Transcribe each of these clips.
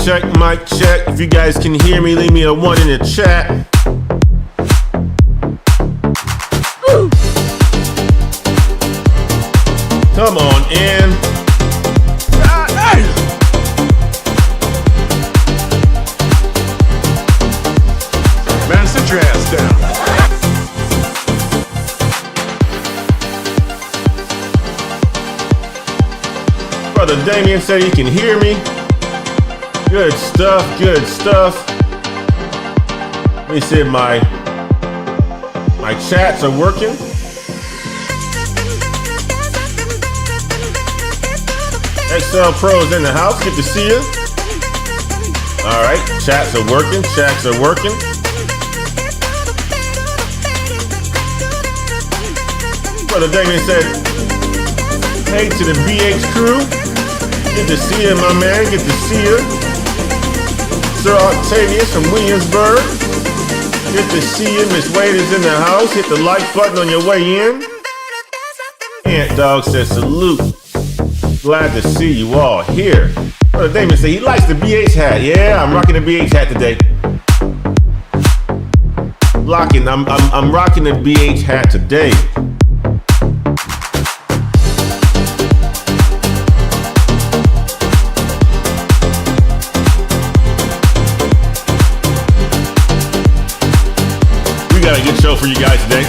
check, mic check. If you guys can hear me, leave me a 1 in the chat. Woo. Come on in. Man, sit your ass down. Brother Damien said he can hear me. Good stuff, good stuff. Let me see if my chats are working. XL Pros in the house, good to see you. All right, chats are working, chats are working. Brother Damien said, hey to the BH crew. Good to see you, my man, good to see you. Sir Octavius from Williamsburg. Good to see you. Miss Wade is in the house. Hit the like button on your way in. Ant Dog says salute. Glad to see you all here. Brother Damon said he likes the BH hat. Yeah, I'm rocking the BH hat today. I'm rocking the BH hat today. Got a good show for you guys today.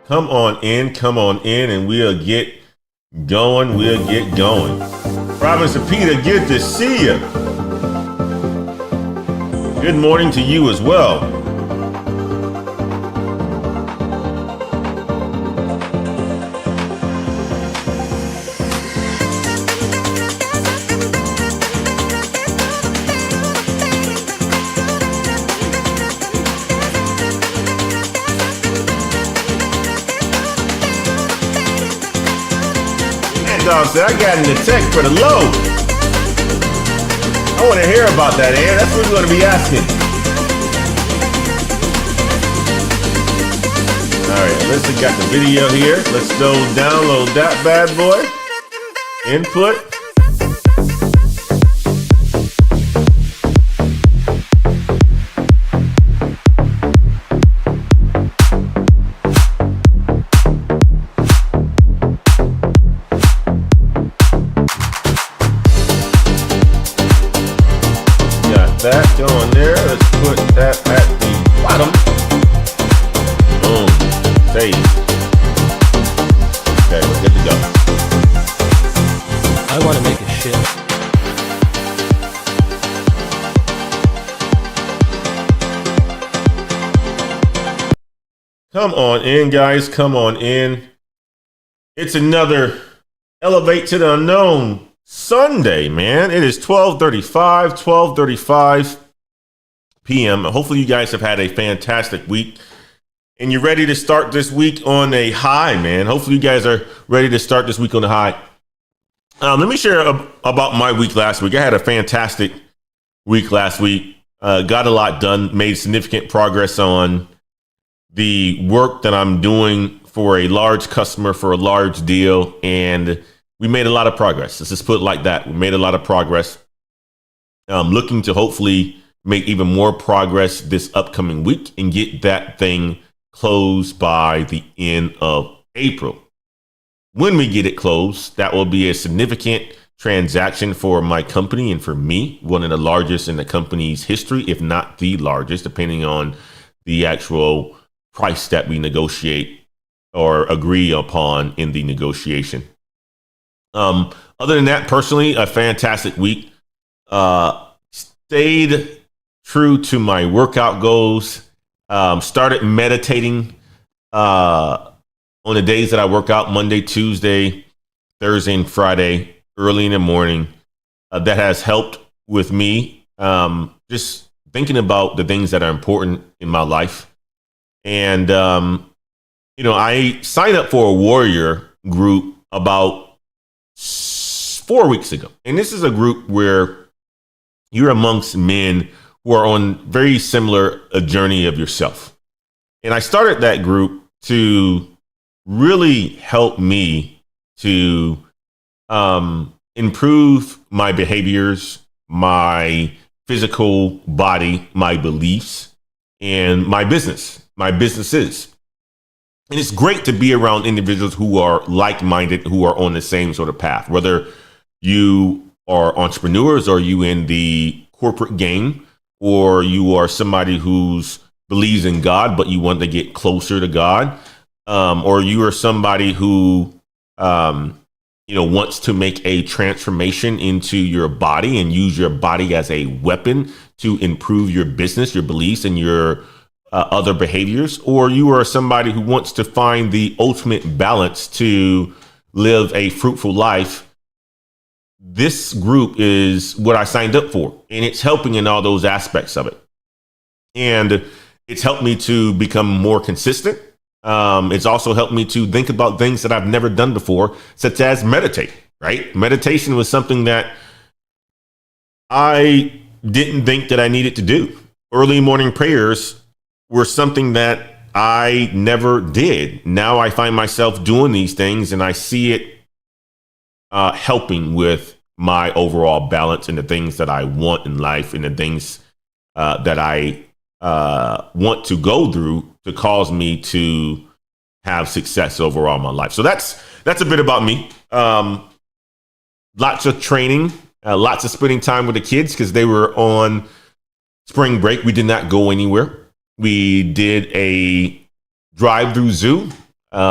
Come on in, and we'll get going. Province of Peter, good to see you. Good morning to you as well. Said I got in the tech for the low. I want to hear about that, Ann. That's what we're going to be asking. All right, Alyssa got the video here. Let's go download that bad boy. Input. That going there. Let's put that at the bottom. Boom. Save. Okay, we're good to go. I want to make a shit. Come on in, guys. Come on in. It's another Elevate to the Unknown Sunday, man. It is 12:35 p.m. Hopefully you guys have had a fantastic week and you're ready to start this week on a high, man. Hopefully you guys are ready to start this week on a high. Let me share about my week last week. I had a fantastic week last week. Got a lot done, made significant progress on the work that I'm doing for a large customer for a large deal, and we made a lot of progress. Let's just put it like that. We made a lot of progress. I'm looking to hopefully make even more progress this upcoming week and get that thing closed by the end of April. When we get it closed, that will be a significant transaction for my company and for me, one of the largest in the company's history, if not the largest, depending on the actual price that we negotiate or agree upon in the negotiation. Other than that, personally, a fantastic week. Stayed true to my workout goals. Started meditating on the days that I work out, Monday, Tuesday, Thursday, and Friday, early in the morning. That has helped with me just thinking about the things that are important in my life. And, I signed up for a warrior group about 4 weeks ago. And this is a group where you're amongst men who are on very similar a journey of yourself. And I started that group to really help me to improve my behaviors, my physical body, my beliefs, and my businesses. And it's great to be around individuals who are like-minded, who are on the same sort of path, whether you are entrepreneurs or you in the corporate game, or you are somebody who's believes in God, but you want to get closer to God, or you are somebody who, wants to make a transformation into your body and use your body as a weapon to improve your business, your beliefs, and your other behaviors, or you are somebody who wants to find the ultimate balance to live a fruitful life. This group is what I signed up for, and it's helping in all those aspects of it. And it's helped me to become more consistent. It's also helped me to think about things that I've never done before, such as meditate, right? Meditation was something that I didn't think that I needed to do. Early morning prayers were something that I never did. Now I find myself doing these things, and I see it helping with my overall balance and the things that I want in life, and the things that I want to go through to cause me to have success overall in my life. So that's a bit about me. Lots of training, lots of spending time with the kids because they were on spring break. We did not go anywhere. We did a drive-through zoo.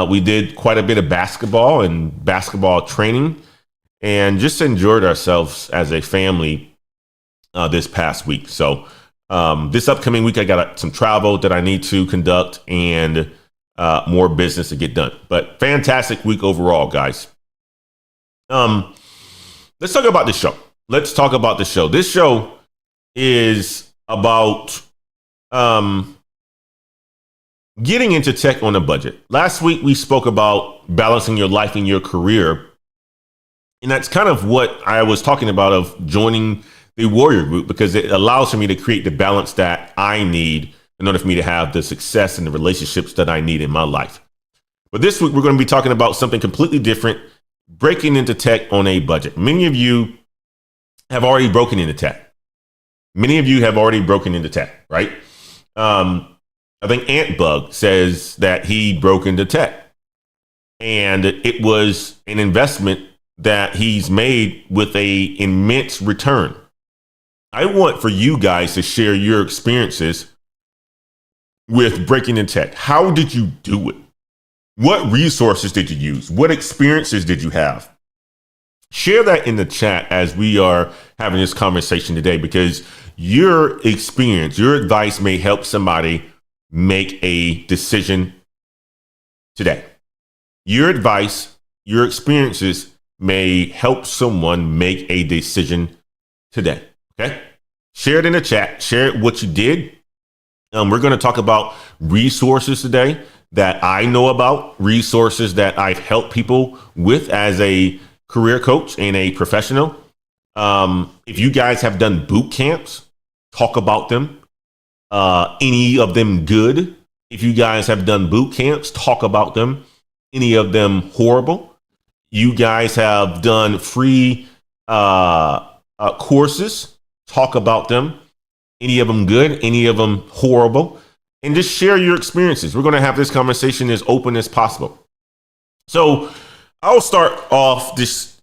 We did quite a bit of basketball and basketball training, and just enjoyed ourselves as a family this past week. So this upcoming week, I got some travel that I need to conduct and more business to get done. But fantastic week overall, guys. Let's talk about the show. This show is about getting into tech on a budget. Last week, we spoke about balancing your life and your career. And that's kind of what I was talking about of joining the Warrior Group, because it allows for me to create the balance that I need in order for me to have the success and the relationships that I need in my life. But this week, we're going to be talking about something completely different, breaking into tech on a budget. Many of you have already broken into tech. Right? I think Antbug says that he broke into tech, and it was an investment that he's made with a immense return. I want for you guys to share your experiences with breaking into tech. How did you do it? What resources did you use? What experiences did you have? Share that in the chat as we are having this conversation today, because your experience, your advice may help somebody make a decision today. Your advice, your experiences may help someone make a decision today. Okay? Share it in the chat. Share what you did. We're going to talk about resources today that I know about, resources that I've helped people with as a career coach and a professional. If you guys have done boot camps, talk about them. Any of them good? If you guys have done boot camps, talk about them. Any of them horrible? You guys have done free courses, talk about them. Any of them good? Any of them horrible? And just share your experiences. We're going to have this conversation as open as possible. So I'll start off this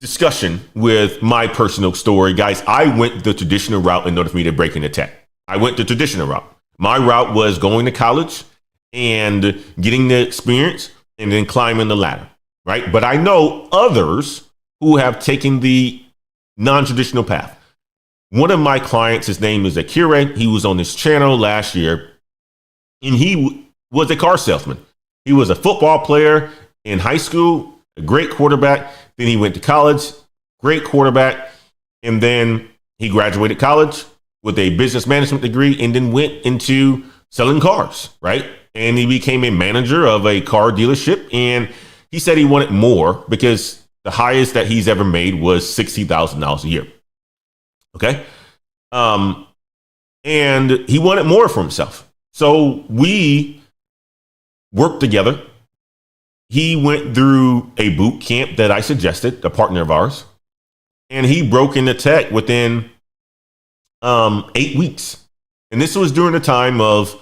discussion with my personal story. Guys, I went the traditional route in order for me to break into tech. I went the traditional route. My route was going to college and getting the experience and then climbing the ladder, right? But I know others who have taken the non-traditional path. One of my clients, his name is Akira. He was on this channel last year, and he was a car salesman. He was a football player in high school, a great quarterback. Then he went to college, great quarterback. And then he graduated college with a business management degree and then went into selling cars, right? And he became a manager of a car dealership. And he said he wanted more because the highest that he's ever made was $60,000 a year. Okay. And he wanted more for himself. So we worked together. he went through a boot camp that I suggested, a partner of ours, and he broke into tech within 8 weeks. And this was during the time of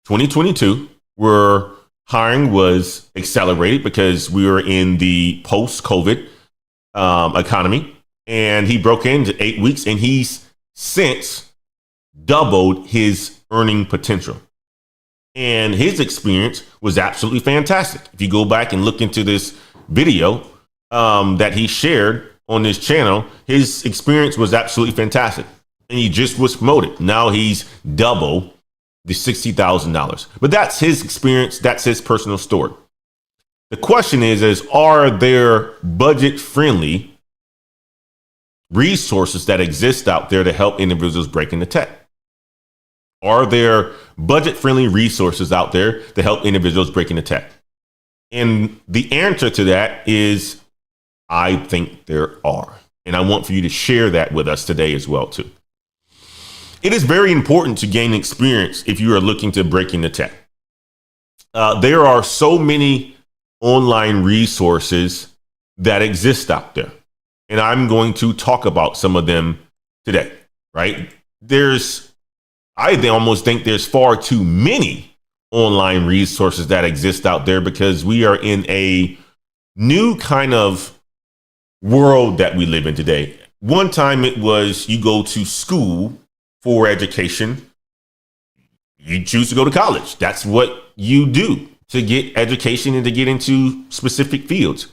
2022, where hiring was accelerated because we were in the post-COVID economy. And he broke into 8 weeks, and he's since doubled his earning potential. And his experience was absolutely fantastic. If you go back and look into this video that he shared on his channel, his experience was absolutely fantastic. And he just was promoted. Now he's double the $60,000. But that's his experience. That's his personal story. The question is are there budget-friendly resources that exist out there to help individuals break into tech? Are there budget-friendly resources out there to help individuals break into tech? And the answer to that is, I think there are. And I want for you to share that with us today as well, too. It is very important to gain experience if you are looking to break into tech. There are so many online resources that exist out there. And I'm going to talk about some of them today, right? I almost think there's far too many online resources that exist out there because we are in a new kind of world that we live in today. One time it was you go to school for education. You choose to go to college. That's what you do to get education and to get into specific fields.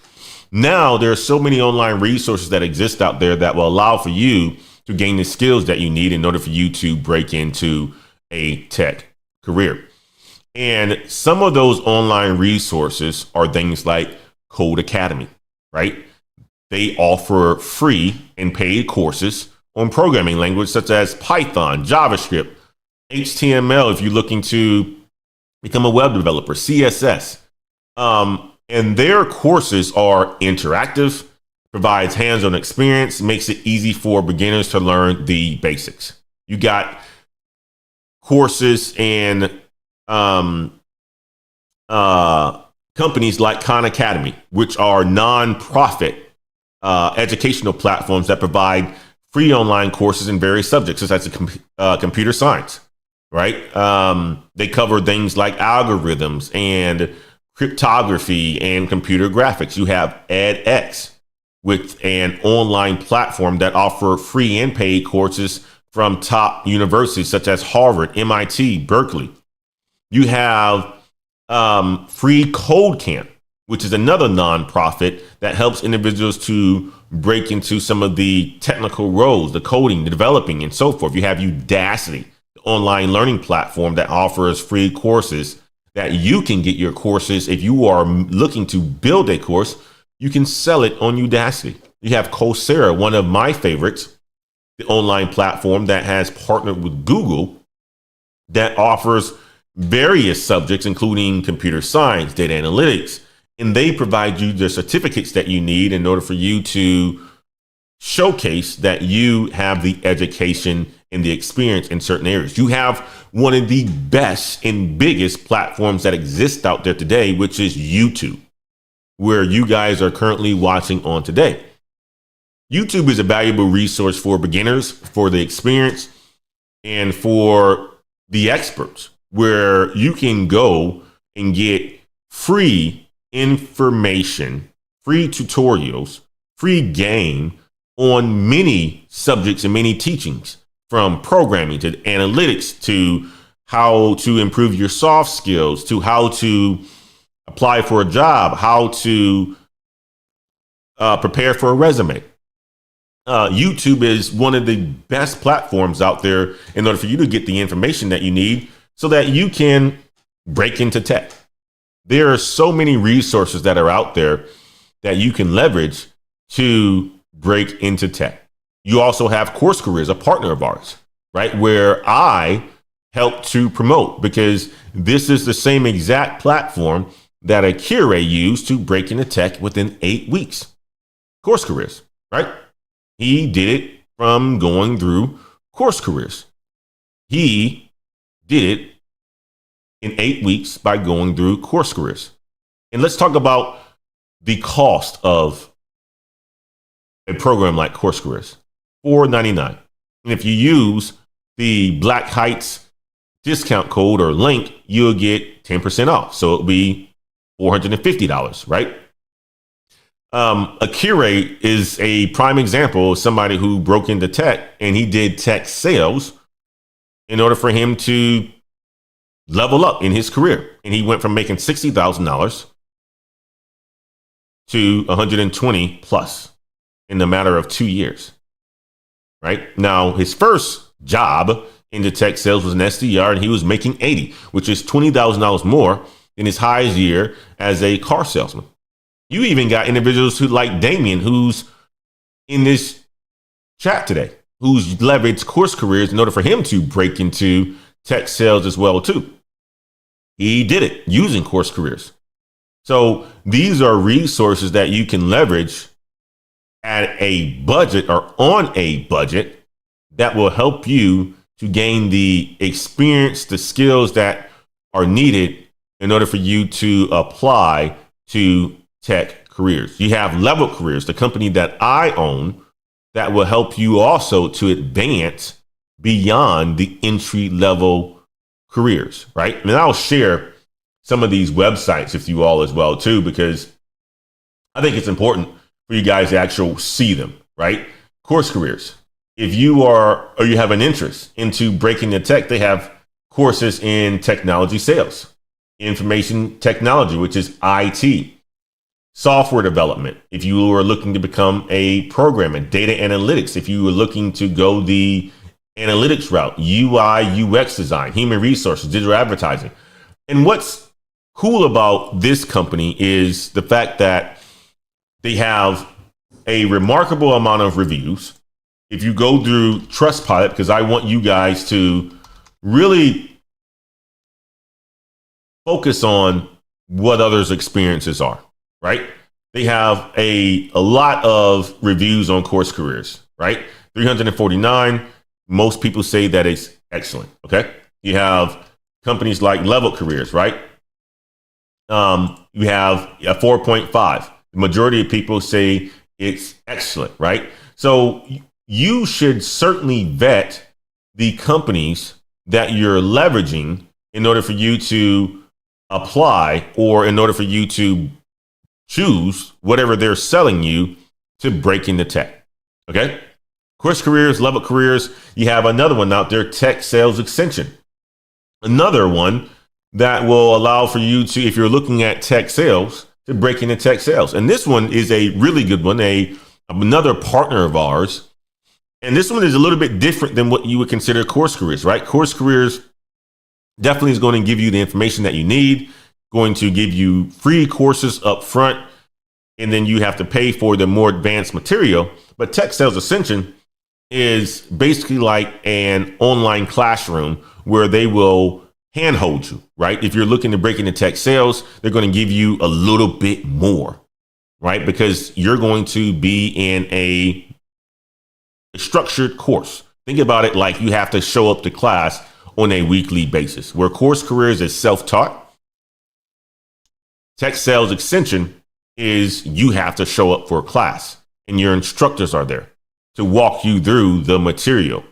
Now there are so many online resources that exist out there that will allow for you to gain the skills that you need in order for you to break into a tech career. And some of those online resources are things like Code Academy, right? They offer free and paid courses on programming language such as Python, JavaScript, HTML if you're looking to become a web developer, CSS. And their courses are interactive, provides hands-on experience, makes it easy for beginners to learn the basics. You got courses and companies like Khan Academy, which are nonprofit educational platforms that provide free online courses in various subjects, such as computer science, right? They cover things like algorithms and cryptography and computer graphics. You have edX, with an online platform that offer free and paid courses from top universities such as Harvard, MIT, Berkeley. You have Free Code Camp, which is another nonprofit that helps individuals to break into some of the technical roles, the coding, the developing, and so forth. You have Udacity, the online learning platform that offers free courses that you can get your courses. If you are looking to build a course, you can sell it on Udacity. You have Coursera, one of my favorites, the online platform that has partnered with Google that offers various subjects, including computer science, data analytics, and they provide you the certificates that you need in order for you to showcase that you have the education and the experience in certain areas. You have one of the best and biggest platforms that exist out there today, which is YouTube, where you guys are currently watching on today. YouTube is a valuable resource for beginners, for the experienced, and for the experts, where you can go and get free information, free tutorials, free game on many subjects and many teachings, from programming to analytics to how to improve your soft skills to how to apply for a job, how to prepare for a resume. YouTube is one of the best platforms out there in order for you to get the information that you need so that you can break into tech. There are so many resources that are out there that you can leverage to break into tech. You also have Course Careers, a partner of ours, right? Where I help to promote, because this is the same exact platform that Akira used to break into tech within 8 weeks. Course Careers, right? He did it from going through Course Careers. He did it in 8 weeks by going through Course Careers. And let's talk about the cost of a program like Course Careers, $4.99. And if you use the Black Heights discount code or link, you'll get 10% off. So it'll be $450, right? Akire is a prime example of somebody who broke into tech, and he did tech sales in order for him to level up in his career. And he went from making $60,000 to 120 plus in the matter of 2 years, right? Now, his first job into tech sales was an SDR, and he was making 80, which is $20,000 more than his highest year as a car salesman. You even got individuals who like Damien, who's in this chat today, who's leveraged Course Careers in order for him to break into tech sales as well too. He did it using Course Careers. So these are resources that you can leverage at a budget or on a budget that will help you to gain the experience, the skills that are needed in order for you to apply to tech careers. You have Level Careers, the company that I own, that will help you also to advance beyond the entry level careers, right? And I'll share some of these websites with you all as well too, because I think it's important for you guys to actually see them, right? Course Careers. If you are, or you have an interest into breaking the tech, they have courses in technology sales, information technology, which is IT, software development. If you are looking to become a programmer, data analytics, if you are looking to go the analytics route, UI, UX design, human resources, digital advertising. And what's cool about this company is the fact that they have a remarkable amount of reviews. If you go through Trustpilot, because I want you guys to really focus on what others' experiences are, right? They have a lot of reviews on Course Careers, right? 349. Most people say that it's excellent, okay? You have companies like Level Careers, right? You have a 4.5. The majority of people say it's excellent, right? So you should certainly vet the companies that you're leveraging in order for you to apply, or in order for you to choose whatever they're selling you to break into tech. Okay. Course Careers, Level Careers. You have another one out there, Tech Sales Extension. Another one that will allow for you to, if you're looking at tech sales, to break into tech sales. And this one is a really good one, another partner of ours. And this one is a little bit different than what you would consider Course Careers, right? Course Careers definitely is going to give you the information that you need, going to give you free courses up front, and then you have to pay for the more advanced material. But Tech Sales Ascension is basically like an online classroom where they will handhold you, right? If you're looking to break into tech sales, they're going to give you a little bit more, right? Because you're going to be in a structured course. Think about it like you have to show up to class on a weekly basis, where Course Careers is self-taught. Tech Sales Extension is you have to show up for a class, and your instructors are there to walk you through the material.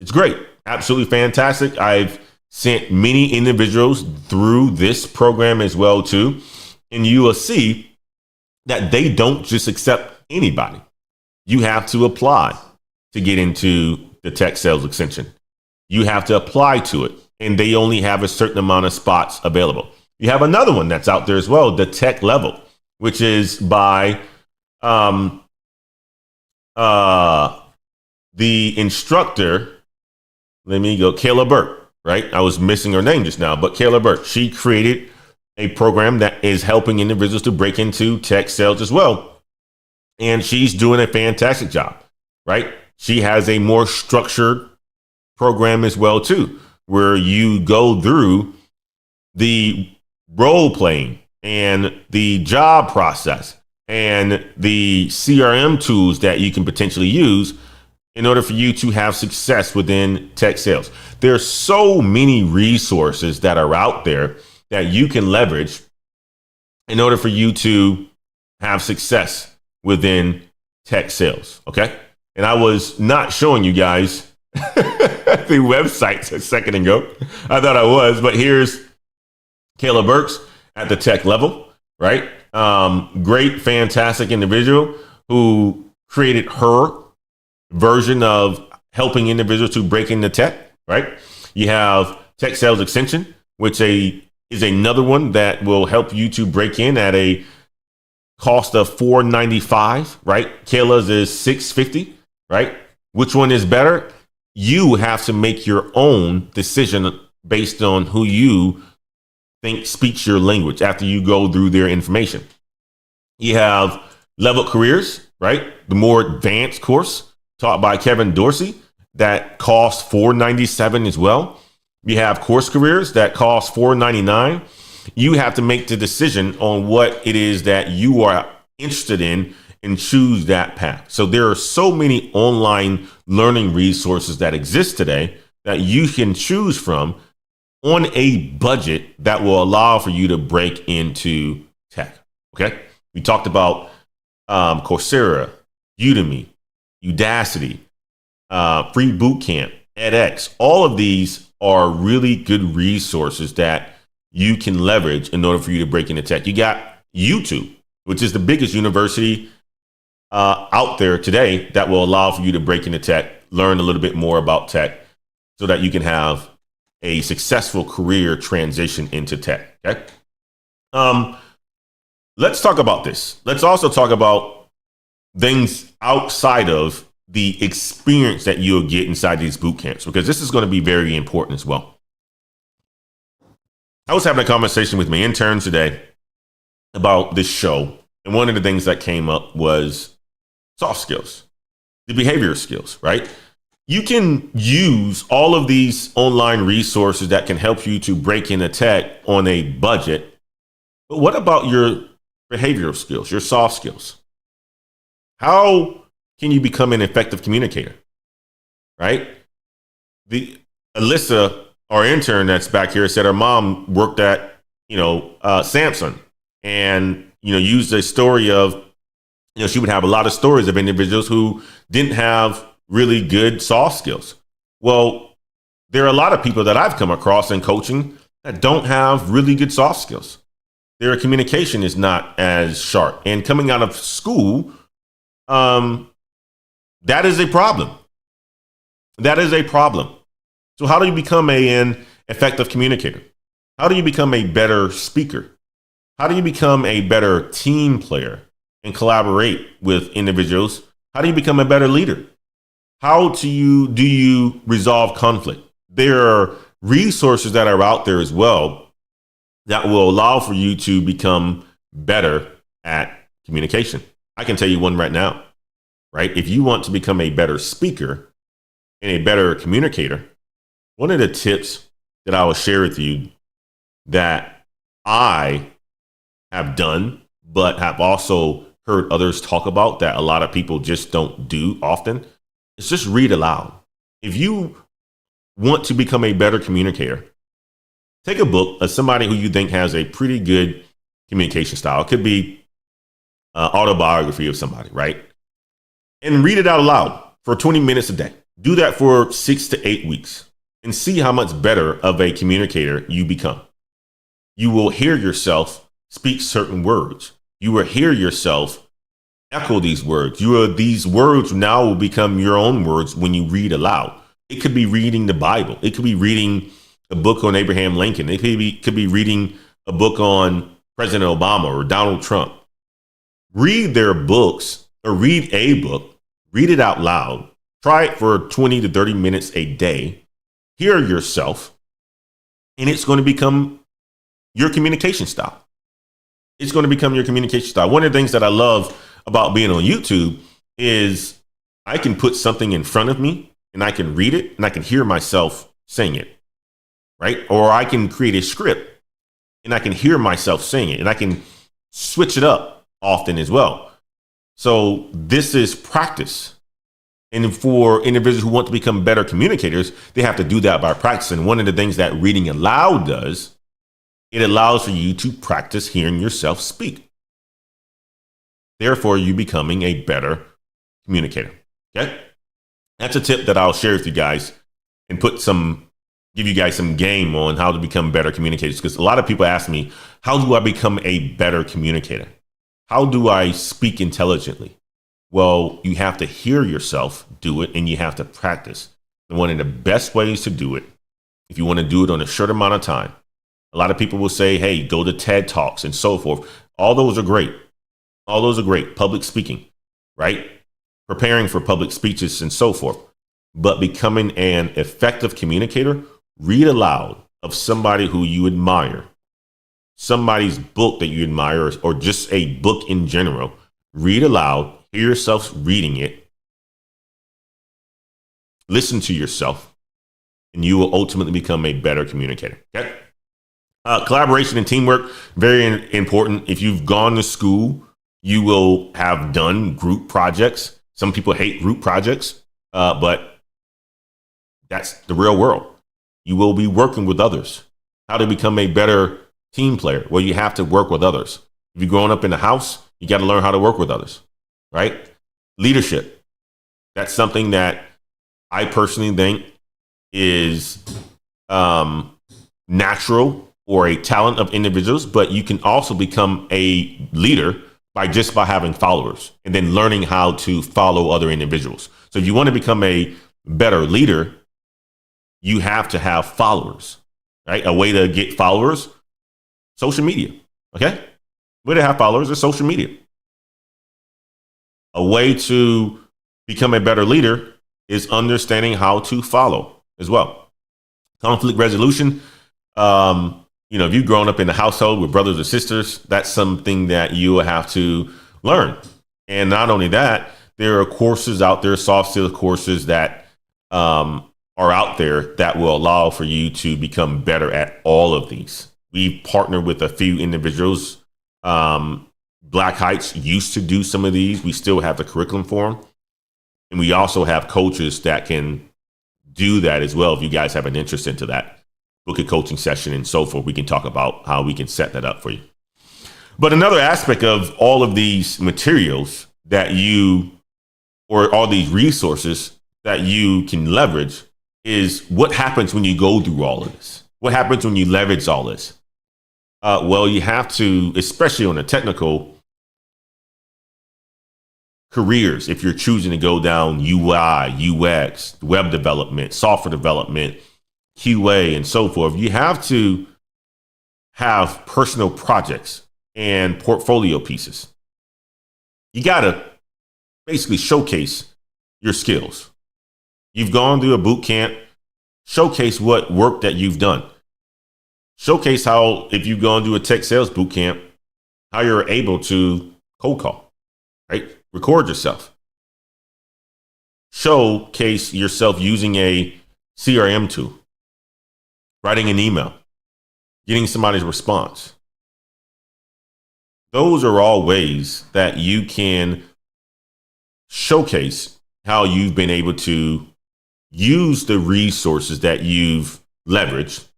It's great. Absolutely fantastic. I've sent many individuals through this program as well too. And you will see that they don't just accept anybody. You have to apply to get into the Tech Sales Extension. You have to apply to it, and they only have a certain amount of spots available. You have another one that's out there as well, the Tech Level, which is by the instructor. Let me go, Kayla Burke, right? I was missing her name just now, but Kayla Burke, she created a program that is helping individuals to break into tech sales as well. And she's doing a fantastic job, right? She has a more structured program as well too, where you go through the role playing and the job process and the CRM tools that you can potentially use in order for you to have success within tech sales. There's so many resources that are out there that you can leverage in order for you to have success within tech sales. Okay. And I was not showing you guys the websites a second ago. I thought I was, but here's Kayla Burks at the tech level, right? Great, fantastic individual who created her version of helping individuals to break into tech, right? You have Tech Sales Extension, which is another one that will help you to break in at a cost of $495, right? Kayla's is $650, right? Which one is better? You have to make your own decision based on who you think speaks your language after you go through their information. You have Level Careers, right? The more advanced course taught by Kevin Dorsey that costs $497 as well. You have Course Careers that cost $499. You have to make the decision on what it is that you are interested in and choose that path. So there are so many online learning resources that exist today that you can choose from on a budget that will allow for you to break into tech. Okay. We talked about Coursera, Udemy, Udacity, Free Bootcamp, edX. All of these are really good resources that you can leverage in order for you to break into tech. You got YouTube, which is the biggest university out there today that will allow for you to break into tech, learn a little bit more about tech so that you can have a successful career transition into tech. Okay. Let's talk about this. Let's also talk about things outside of the experience that you'll get inside these boot camps, because this is going to be very important as well. I was having a conversation with my interns today about this show, and one of the things that came up was soft skills, the behavior skills, right? You can use all of these online resources that can help you to break into tech on a budget. But what about your behavioral skills, your soft skills? How can you become an effective communicator, right? The Alyssa, our intern that's back here, said her mom worked at, Samsung, and, used a story of, she would have a lot of stories of individuals who didn't have really good soft skills. Well, there are a lot of people that I've come across in coaching that don't have really good soft skills. Their communication is not as sharp. And coming out of school, that is a problem. That is a problem. So how do you become an effective communicator? How do you become a better speaker? How do you become a better team player and collaborate with individuals? How do you become a better leader? How do you resolve conflict? There are resources that are out there as well that will allow for you to become better at communication. I can tell you one right now, right? If you want to become a better speaker and a better communicator, one of the tips that I will share with you that I have done, but have also heard others talk about that a lot of people just don't do often, is just read aloud. If you want to become a better communicator, take a book of somebody who you think has a pretty good communication style. It could be autobiography of somebody, right? And read it out loud for 20 minutes a day. Do that for 6 to 8 weeks and see how much better of a communicator you become. You will hear yourself speak certain words. You will hear yourself echo these words. These words now will become your own words when you read aloud. It could be reading the Bible. It could be reading a book on Abraham Lincoln. It could be reading a book on President Obama or Donald Trump. Read their books or read a book, read it out loud. Try it for 20 to 30 minutes a day. Hear yourself, and it's going to become your communication style. It's going to become your communication style. One of the things that I love about being on YouTube is I can put something in front of me and I can read it and I can hear myself saying it, right? Or I can create a script and I can hear myself saying it, and I can switch it up often as well. So this is practice. And for individuals who want to become better communicators, they have to do that by practicing. One of the things that reading aloud does It allows for you to practice hearing yourself speak. Therefore, you becoming a better communicator. Okay? That's a tip that I'll share with you guys and give you guys some game on how to become better communicators. Because a lot of people ask me, how do I become a better communicator? How do I speak intelligently? Well, you have to hear yourself do it, and you have to practice. And one of the best ways to do it, if you want to do it on a short amount of time, a lot of people will say, hey, go to TED Talks and so forth. All those are great. All those are great. Public speaking, right? Preparing for public speeches and so forth. But becoming an effective communicator, read aloud of somebody who you admire, somebody's book that you admire, or just a book in general. Read aloud, hear yourself reading it, listen to yourself, and you will ultimately become a better communicator. Okay? Collaboration and teamwork, very important. If you've gone to school, you will have done group projects. Some people hate group projects, but that's the real world. You will be working with others. How to become a better team player? Well, you have to work with others. If you're growing up in the house, you got to learn how to work with others, right? Leadership. That's something that I personally think is natural or a talent of individuals, but you can also become a leader by having followers and then learning how to follow other individuals. So if you want to become a better leader, you have to have followers, right? A way to get followers, social media, okay? Way to have followers is social media. A way to become a better leader is understanding how to follow as well. Conflict resolution. If you've grown up in a household with brothers or sisters, that's something that you will have to learn. And not only that, there are courses out there, soft skill courses that are out there that will allow for you to become better at all of these. We've partnered with a few individuals. Black Heights used to do some of these. We still have the curriculum for them. And we also have coaches that can do that as well. If you guys have an interest into that, book a coaching session and so forth. We can talk about how we can set that up for you. But another aspect of all of these materials or all these resources that you can leverage is what happens when you go through all of this. What happens when you leverage all this? Well, you have to, especially on the technical careers, if you're choosing to go down UI, UX, web development, software development, QA, and so forth, you have to have personal projects and portfolio pieces. You got to basically showcase your skills. You've gone through a boot camp, showcase what work that you've done. Showcase how, if you've gone through a tech sales boot camp, how you're able to cold call, right? Record yourself. Showcase yourself using a CRM tool, writing an email, getting somebody's response. Those are all ways that you can showcase how you've been able to use the resources that you've leveraged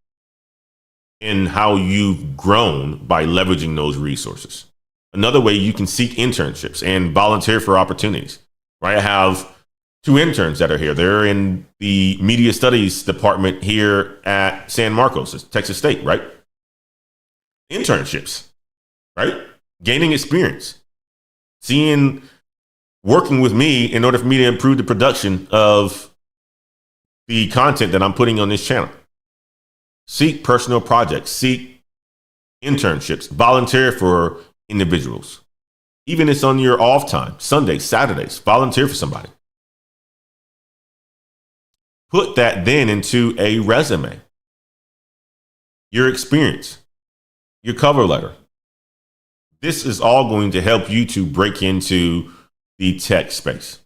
and how you've grown by leveraging those resources. Another way, you can seek internships and volunteer for opportunities, right? I have 2 interns that are here. They're in the media studies department here at San Marcos, Texas State, right? Internships, right? Gaining experience, working with me in order for me to improve the production of the content that I'm putting on this channel. Seek personal projects, seek internships, volunteer for individuals. Even if it's on your off time, Sundays, Saturdays, volunteer for somebody. Put that then into a resume, your experience, your cover letter. This is all going to help you to break into the tech space.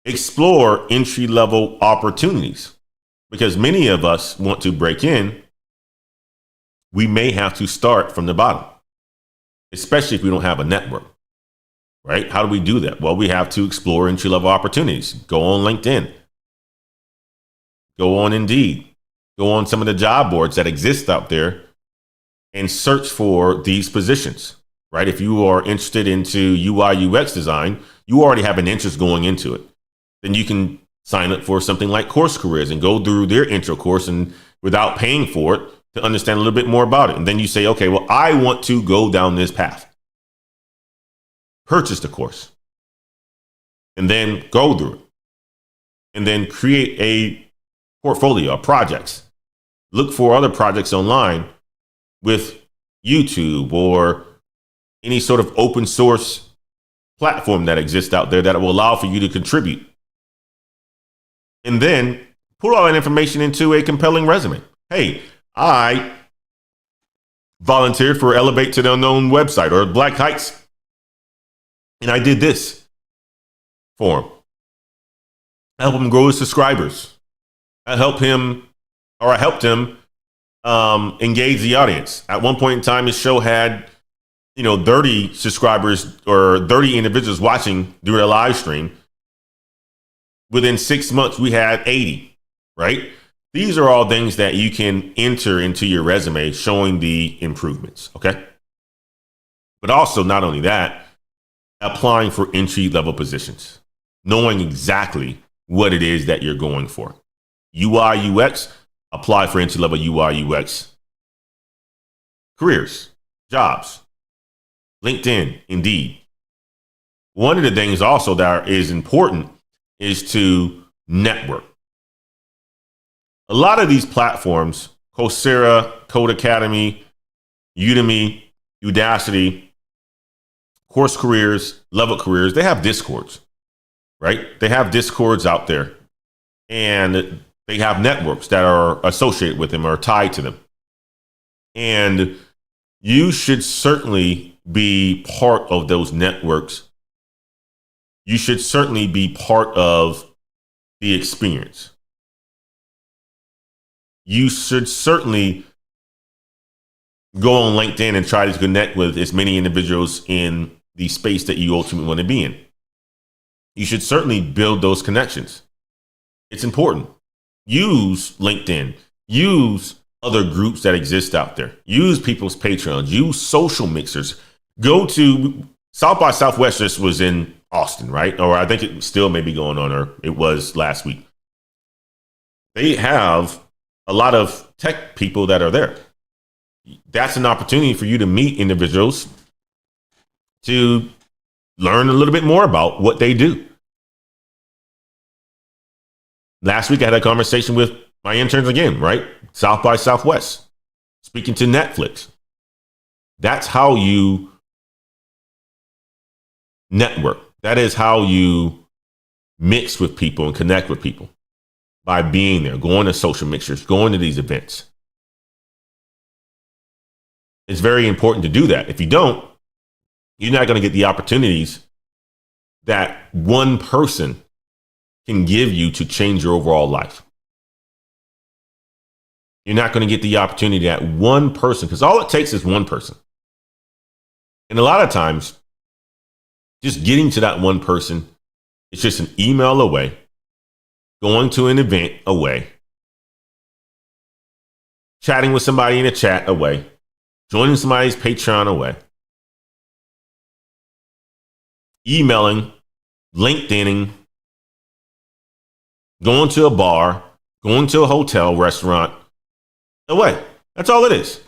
Explore entry-level opportunities, because many of us want to break in. We may have to start from the bottom, especially if we don't have a network, right? How do we do that? Well, we have to explore entry-level opportunities. Go on LinkedIn. Go on Indeed. Go on some of the job boards that exist out there and search for these positions, right? If you are interested into UI UX design, you already have an interest going into it. Then you can sign up for something like Course Careers and go through their intro course and without paying for it to understand a little bit more about it. And then you say, okay, well, I want to go down this path. Purchase the course and then go through it and then create a portfolio of projects. Look for other projects online with YouTube or any sort of open source platform that exists out there that will allow for you to contribute. And then put all that information into a compelling resume. Hey, I volunteered for Elevate to the Unknown website or Black Heights, and I did this for him. I helped him grow his subscribers. I helped him engage the audience. At one point in time, his show had 30 subscribers or 30 individuals watching during a live stream. Within 6 months, we had 80, right? These are all things that you can enter into your resume showing the improvements, okay? But also, not only that, applying for entry-level positions, knowing exactly what it is that you're going for. UI, UX, apply for entry-level UI, UX careers, jobs, LinkedIn, Indeed. One of the things also that is important is to network. A lot of these platforms, Coursera, Code Academy, Udemy, Udacity, Course Careers, Level Careers, they have Discords, right? They have Discords out there, and they have networks that are associated with them or tied to them. And you should certainly be part of those networks. You should certainly be part of the experience. You should certainly go on LinkedIn and try to connect with as many individuals in the space that you ultimately want to be in. You should certainly build those connections. It's important. Use LinkedIn. Use other groups that exist out there. Use people's Patreons. Use social mixers. Go to South by Southwest. Just was in Austin, right? Or I think it still may be going on, or it was last week. They have a lot of tech people that are there. That's an opportunity for you to meet individuals to learn a little bit more about what they do. Last week, I had a conversation with my interns again, right? South by Southwest, speaking to Netflix. That's how you network. That is how you mix with people and connect with people, by being there, going to social mixers, going to these events. It's very important to do that. If you don't, you're not going to get the opportunities that one person can give you to change your overall life. You're not going to get the opportunity that one person, because all it takes is one person. And a lot of times, just getting to that one person, it's just an email away, going to an event away, chatting with somebody in a chat away, joining somebody's Patreon away, emailing, LinkedIning, going to a bar, going to a hotel, restaurant, away. That's all it is.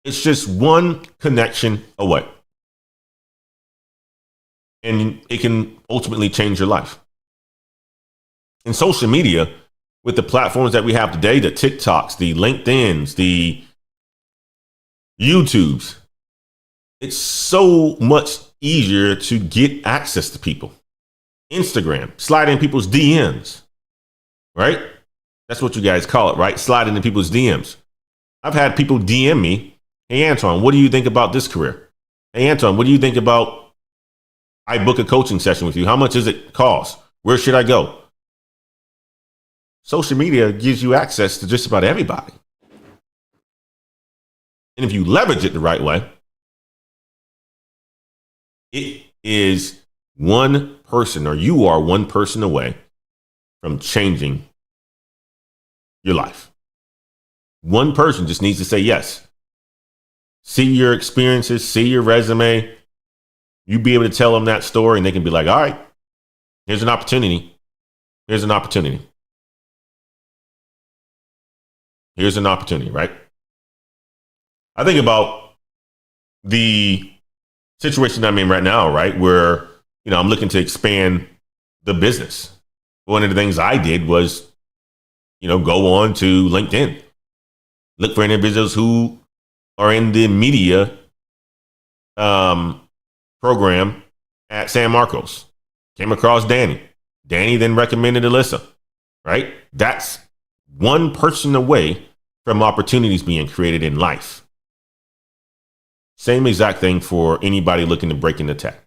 It's just one connection away. And it can ultimately change your life. In social media, with the platforms that we have today, the TikToks, the LinkedIns, the YouTubes, it's so much easier to get access to people. Instagram, slide in people's DMs, right? That's what you guys call it, right? Slide into people's DMs. I've had people DM me, hey, Antoine, what do you think about this career? Hey, Antoine, what do you think about I book a coaching session with you? How much does it cost? Where should I go? Social media gives you access to just about everybody. And if you leverage it the right way, it is one person, or you are one person away from changing your life. One person just needs to say yes. See your experiences, see your resume. You be able to tell them that story and they can be like, all right, here's an opportunity. Here's an opportunity. Here's an opportunity, right? I think about the situation I'm in right now, right? Where, I'm looking to expand the business. One of the things I did was, go on to LinkedIn, look for individuals who are in the media program at San Marcos. Came across Danny. Danny then recommended Alyssa, right? That's one person away from opportunities being created in life. Same exact thing for anybody looking to break into tech.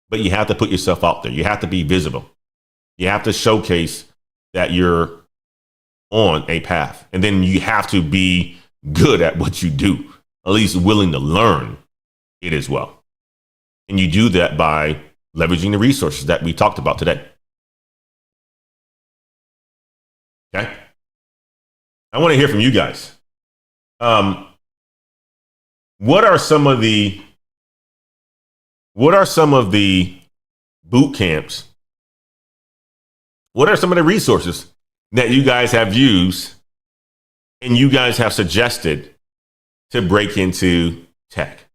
But you have to put yourself out there. You have to be visible. You have to showcase that you're on a path. And then you have to be good at what you do, at least willing to learn it as well. And you do that by leveraging the resources that we talked about today. Okay? I want to hear from you guys. What are some of the boot camps? What are some of the resources that you guys have used and you guys have suggested to break into tech?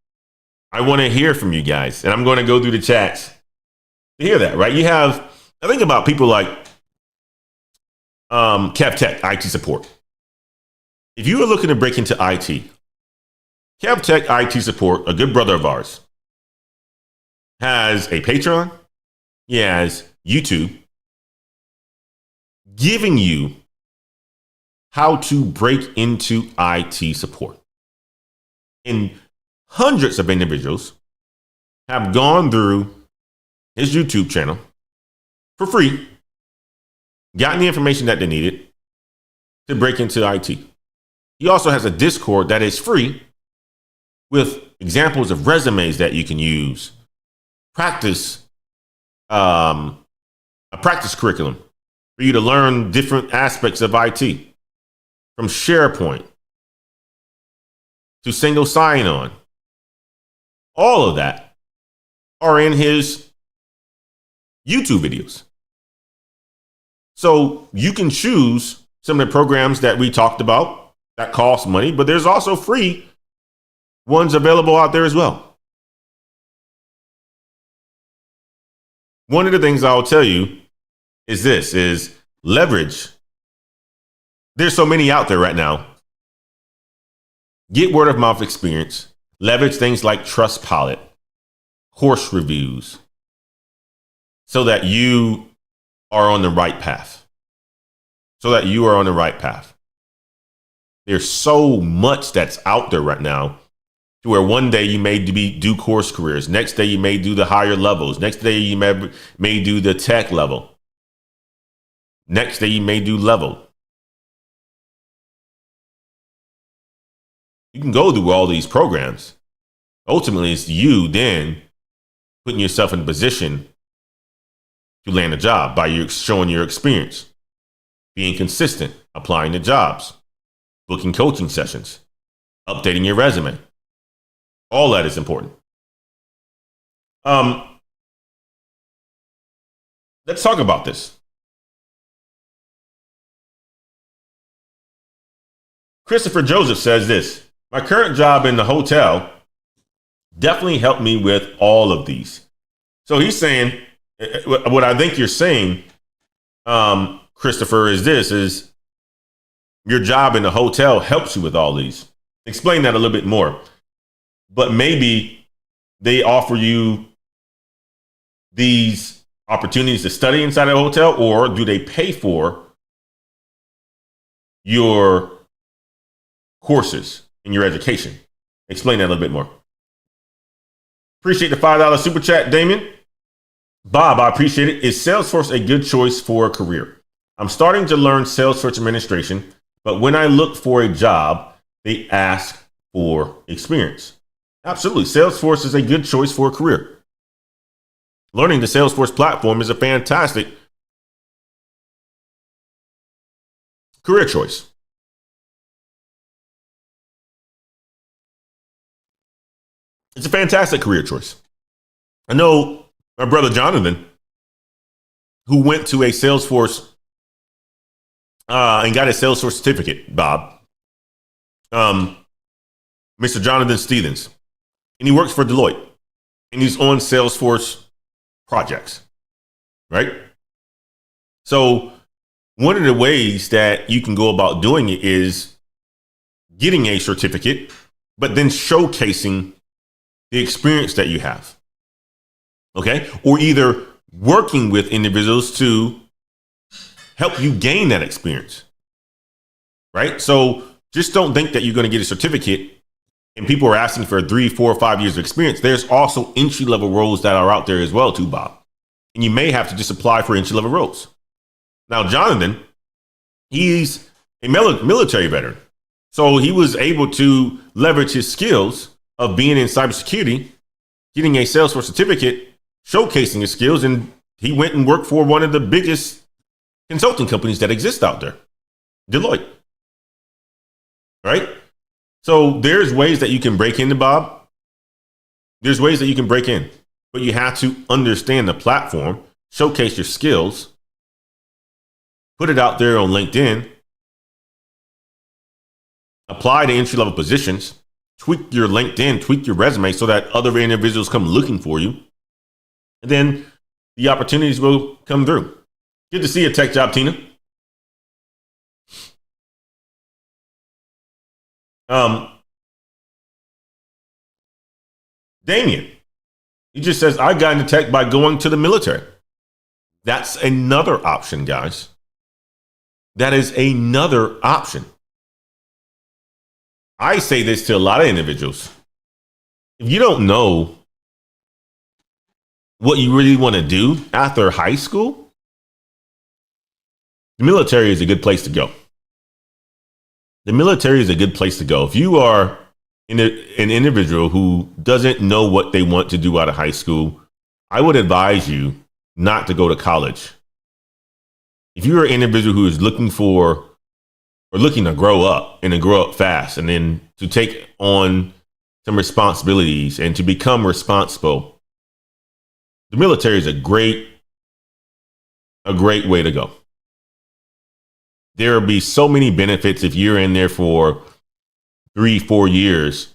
I want to hear from you guys, and I'm going to go through the chats to hear that, right? I think about people like Kev Tech, IT support. If you are looking to break into IT, Kev Tech IT support, a good brother of ours, has a Patreon. He has YouTube, giving you how to break into IT support. And hundreds of individuals have gone through his YouTube channel for free, gotten the information that they needed to break into IT. He also has a Discord that is free with examples of resumes that you can use, a practice curriculum for you to learn different aspects of IT, from SharePoint to single sign-on. All of that are in his YouTube videos. So you can choose some of the programs that we talked about that cost money, but there's also free ones available out there as well. One of the things I'll tell you is leverage. There's so many out there right now. Get word of mouth experience. Leverage things like Trustpilot, course reviews, so that you are on the right path. There's so much that's out there right now to where one day you may do course careers. Next day you may do the higher levels. Next day you may do the tech level. Next day you may do level. You can go through all these programs. Ultimately, it's you then putting yourself in a position to land a job by showing your experience, being consistent, applying to jobs, booking coaching sessions, updating your resume. All that is important. Let's talk about this. Christopher Joseph says this: my current job in the hotel definitely helped me with all of these. So he's saying, what I think you're saying, Christopher, is your job in the hotel helps you with all these. Explain that a little bit more. But maybe they offer you these opportunities to study inside a hotel, or do they pay for your courses in your education? Explain that a little bit more. Appreciate the $5 super chat, Damien. Bob, I appreciate it. Is Salesforce a good choice for a career? I'm starting to learn Salesforce administration, but when I look for a job, they ask for experience. Absolutely. Salesforce is a good choice for a career. Learning the Salesforce platform is a fantastic career choice. It's a fantastic career choice. I know my brother Jonathan, who went to a Salesforce and got a Salesforce certificate, Bob. Mr. Jonathan Stevens. And he works for Deloitte. And he's on Salesforce projects. Right? So one of the ways that you can go about doing it is getting a certificate, but then showcasing the experience that you have. Okay? Or either working with individuals to help you gain that experience. Right? So just don't think that you're going to get a certificate and people are asking for 3, 4, 5 years of experience. There's also entry-level roles that are out there as well, too, Bob. And you may have to just apply for entry-level roles. Now, Jonathan, he's a military veteran. So he was able to leverage his skills of being in cybersecurity, getting a Salesforce certificate, showcasing his skills, and he went and worked for one of the biggest consulting companies that exist out there, Deloitte. Right? So there's ways that you can break into, Bob. There's ways that you can break in, but you have to understand the platform, showcase your skills, put it out there on LinkedIn, apply to entry-level positions, tweak your LinkedIn, tweak your resume so that other individuals come looking for you. And then the opportunities will come through. Good to see you, Tech Job, Tina. Damien, he just says, I got into tech by going to the military. That's another option, guys. That is another option. I say this to a lot of individuals. If you don't know what you really want to do after high school, the military is a good place to go. The military is a good place to go. If you are an individual who doesn't know what they want to do out of high school, I would advise you not to go to college. If you're an individual who is looking for or looking to grow up and to grow up fast and then to take on some responsibilities and to become responsible, the military is a great way to go. There will be so many benefits if you're in there for 3, 4 years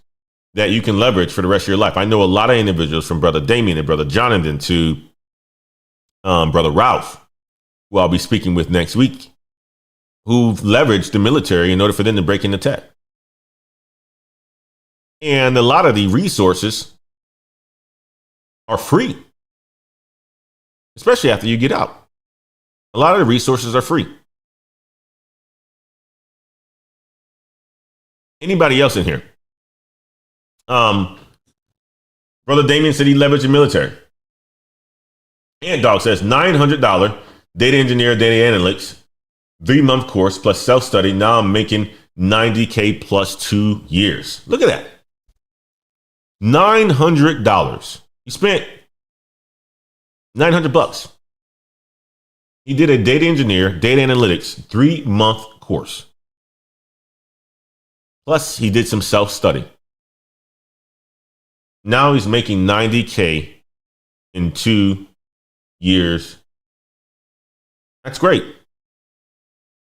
that you can leverage for the rest of your life. I know a lot of individuals, from Brother Damien and Brother Jonathan to Brother Ralph, who I'll be speaking with next week, who've leveraged the military in order for them to break into tech. And a lot of the resources are free, especially after you get out. A lot of the resources are free. Anybody else in here? Brother Damien said he leveraged the military. Ant Dog says $900 data engineer, data analytics, 3-month course plus self-study. Now I'm making $90K plus 2 years. Look at that. $900. He spent $900. He did a data engineer, data analytics, 3-month course. Plus, he did some self-study. Now he's making $90K in 2 years. That's great.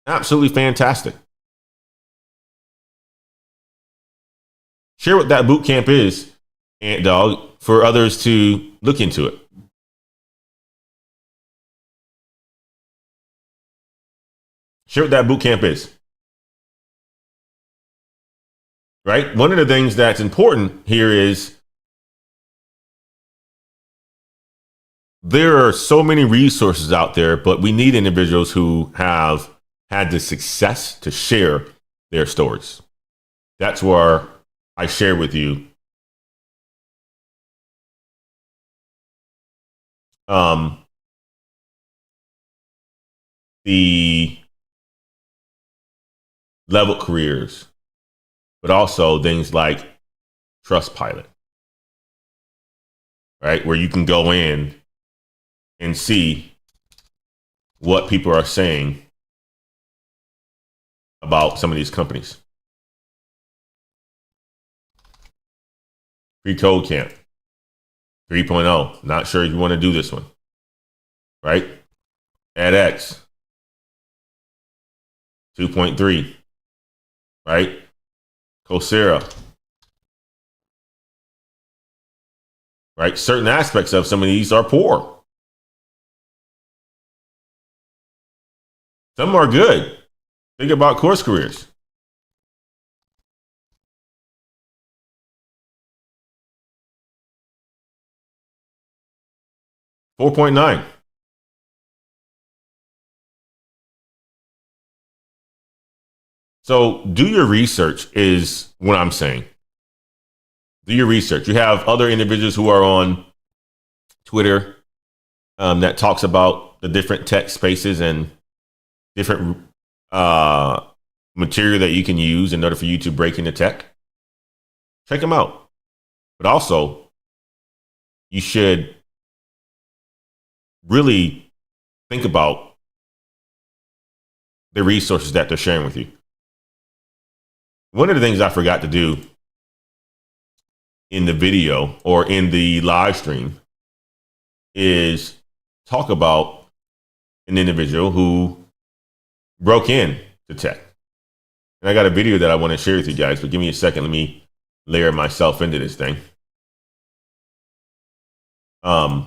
Absolutely fantastic. Share what that boot camp is, Ant Dog, for others to look into it. Share what that boot camp is. Right? One of the things that's important here is there are so many resources out there, but we need individuals who have had the success to share their stories. That's where I share with you the level careers, but also things like Trustpilot, right? Where you can go in and see what people are saying about some of these companies. Free code camp. 3.0. Not sure if you want to do this one. Right? edX. 2.3. Right? Coursera. Right? Certain aspects of some of these are poor. Some are good. Think about course careers. $4.9. So do your research is what I'm saying. Do your research. You have other individuals who are on Twitter that talks about the different tech spaces and different material that you can use in order for you to break into tech. Check them out. But also, you should really think about the resources that they're sharing with you. One of the things I forgot to do in the video or in the live stream is talk about an individual who broke in to tech. And I got a video that I want to share with you guys, but give me a second. Let me layer myself into this thing. An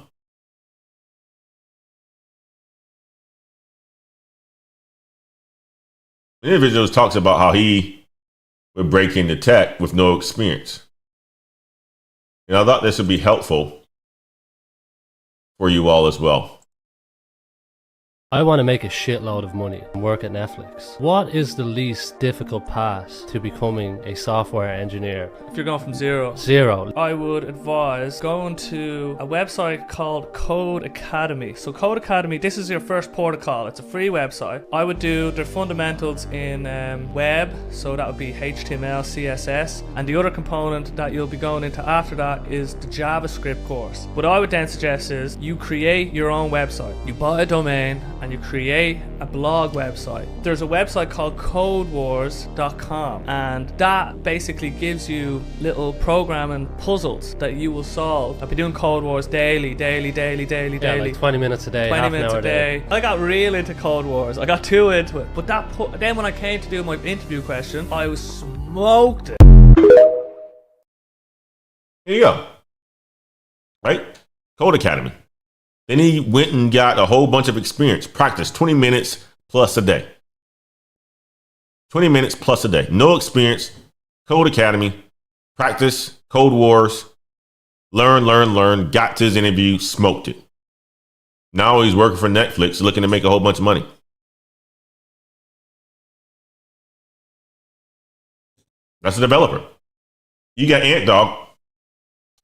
individual talks about how he would break into tech with no experience. And I thought this would be helpful for you all as well. I want to make a shitload of money and work at Netflix. What is the least difficult path to becoming a software engineer? If you're going from zero, I would advise going to a website called Code Academy. So Code Academy, this is your first port of call. It's a free website. I would do their fundamentals in web, so that would be HTML, CSS, and the other component that you'll be going into after that is the JavaScript course. What I would then suggest is you create your own website. You buy a domain and you create a blog website. There's a website called codewars.com, and that basically gives you little programming puzzles that you will solve. I've been doing Code Wars daily. Like 20 minutes a day, 20 half minutes an hour a day. I got real into Code Wars. I got too into it. But then when I came to do my interview question, I was smoked it. Here you go. Right? Code Academy. Then he went and got a whole bunch of experience. Practice 20 minutes plus a day. 20 minutes plus a day. No experience. Code Academy. Practice. Code Wars. Learn. Got to his interview. Smoked it. Now he's working for Netflix, looking to make a whole bunch of money. That's a developer. You got Ant Dog.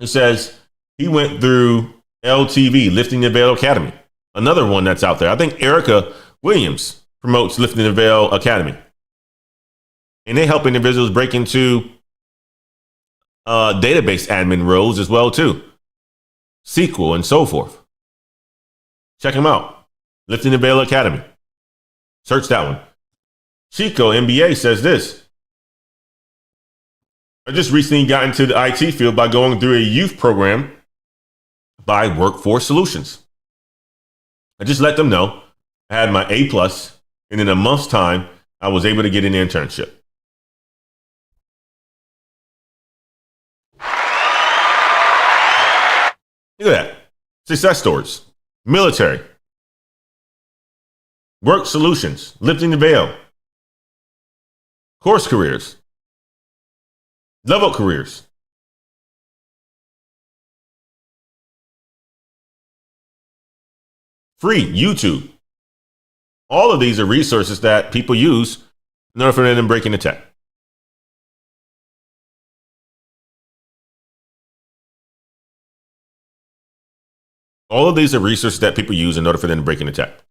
It says he went through LTV, Lifting the Veil Academy. Another one that's out there. I think Erica Williams promotes Lifting the Veil Academy. And they help individuals break into database admin roles as well, too. SQL and so forth. Check them out. Lifting the Veil Academy. Search that one. Chico MBA says this. I just recently got into the IT field by going through a youth program by Workforce Solutions. I just let them know I had my A+, and in a month's time, I was able to get an internship. Look at that. Success stories. Military. Work Solutions. Lifting the Veil. Course careers. Level careers. Free YouTube. All of these are resources that people use in order for them to break into tech. All of these are resources that people use in order for them to break into tech.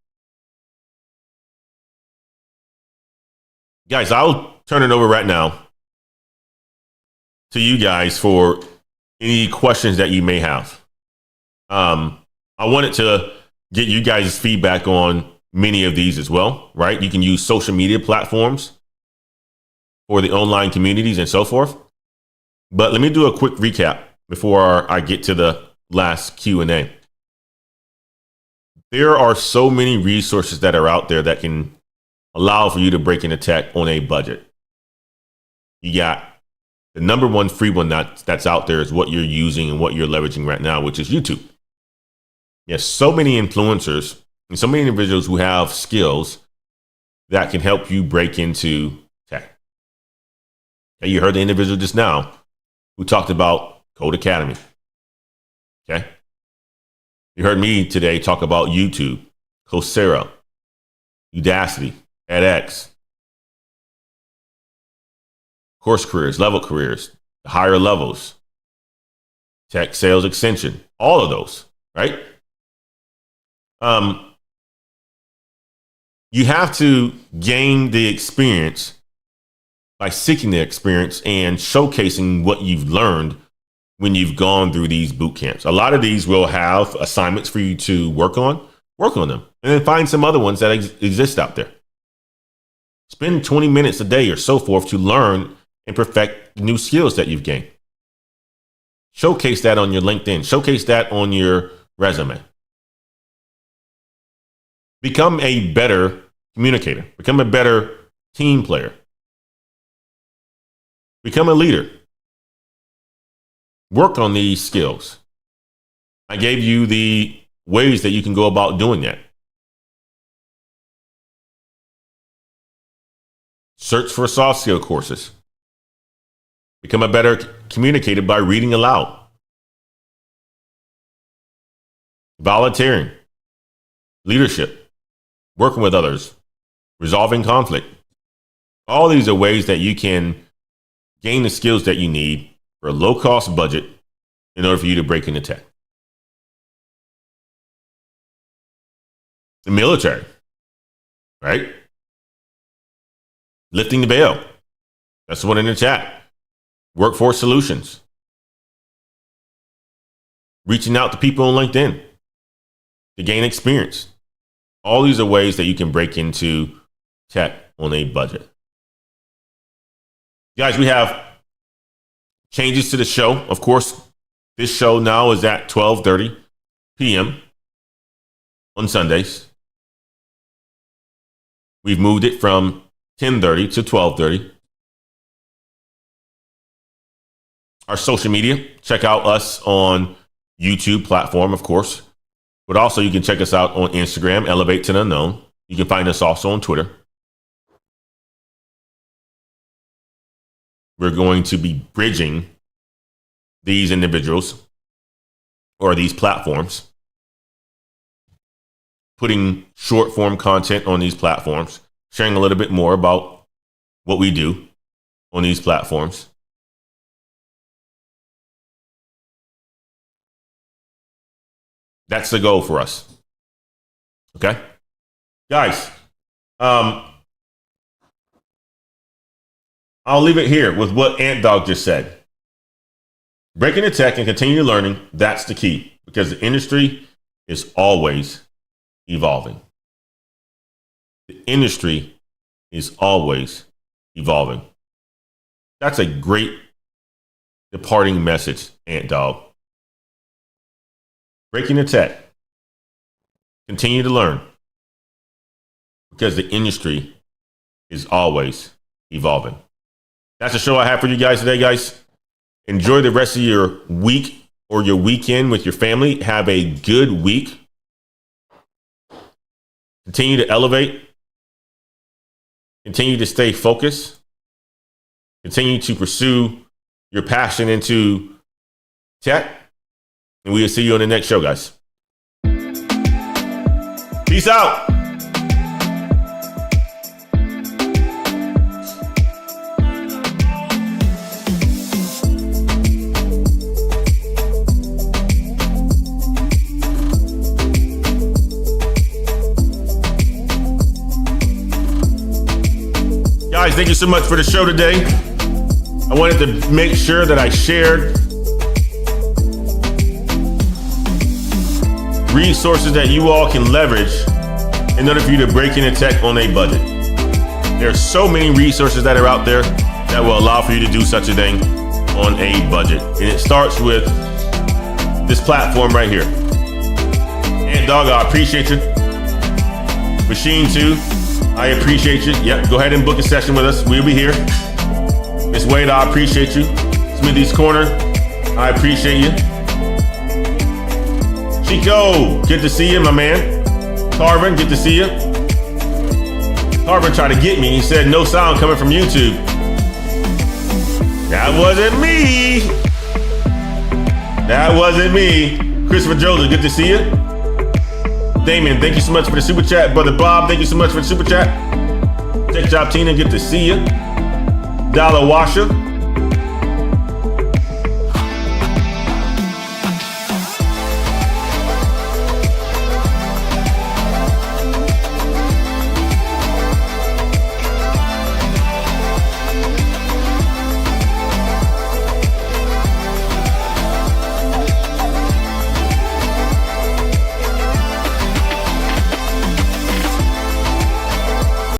Guys, I'll turn it over right now to you guys for any questions that you may have. I wanted to get you guys' feedback on many of these as well, right? You can use social media platforms for the online communities and so forth. But let me do a quick recap before I get to the last Q&A. There are so many resources that are out there that can allow for you to break into tech on a budget. You got the number one free one that's out there is what you're using and what you're leveraging right now, which is YouTube. You have so many influencers and so many individuals who have skills that can help you break into tech. Okay, you heard the individual just now who talked about Code Academy. Okay. You heard me today talk about YouTube, Coursera, Udacity, edX, course careers, level careers, higher levels, tech sales extension, all of those, right? You have to gain the experience by seeking the experience and showcasing what you've learned when you've gone through these boot camps. A lot of these will have assignments for you to work on them, and then find some other ones that exist out there. Spend 20 minutes a day or so forth to learn and perfect the new skills that you've gained. Showcase that on your LinkedIn. Showcase that on your resume. Become a better communicator. Become a better team player. Become a leader. Work on these skills. I gave you the ways that you can go about doing that. Search for soft skill courses. Become a better communicator by reading aloud. Volunteering. Leadership. Working with others. Resolving conflict. All these are ways that you can gain the skills that you need for a low-cost budget in order for you to break into tech. The military, right? Lifting the veil. That's the one in the chat. Workforce solutions. Reaching out to people on LinkedIn to gain experience. All these are ways that you can break into tech on a budget. Guys, we have changes to the show. Of course, this show now is at 12:30 p.m. on Sundays. We've moved it from 10:30 to 12:30. Our social media, check out us on YouTube platform, of course. But also you can check us out on Instagram, Elevate to the Unknown. You can find us also on Twitter. We're going to be bridging these individuals or these platforms, putting short form content on these platforms, sharing a little bit more about what we do on these platforms. That's the goal for us. Okay? Guys, I'll leave it here with what Ant Dog just said. Breaking the tech and continue learning, that's the key, because the industry is always evolving. The industry is always evolving. That's a great departing message, Ant Dog. Breaking the tech. Continue to learn, because the industry is always evolving. That's the show I have for you guys today, guys. Enjoy the rest of your week or your weekend with your family. Have a good week. Continue to elevate. Continue to stay focused. Continue to pursue your passion into tech. And we will see you on the next show, guys. Peace out. Guys, thank you so much for the show today. I wanted to make sure that I shared resources that you all can leverage in order for you to break into tech on a budget. There are so many resources that are out there that will allow for you to do such a thing on a budget. And it starts with this platform right here. And dog, I appreciate you. Machine 2, I appreciate you. Yep, go ahead and book a session with us. We'll be here. Miss Wade, I appreciate you. Smithy's Corner, I appreciate you. Chico, good to see you, my man. Carvin, good to see you. Carvin tried to get me. He said no sound coming from YouTube. That wasn't me. That wasn't me. Christopher Joseph, good to see you. Damien, thank you so much for the super chat. Brother Bob, thank you so much for the super chat. Tech Job Tina, good to see you. Dollar Washer,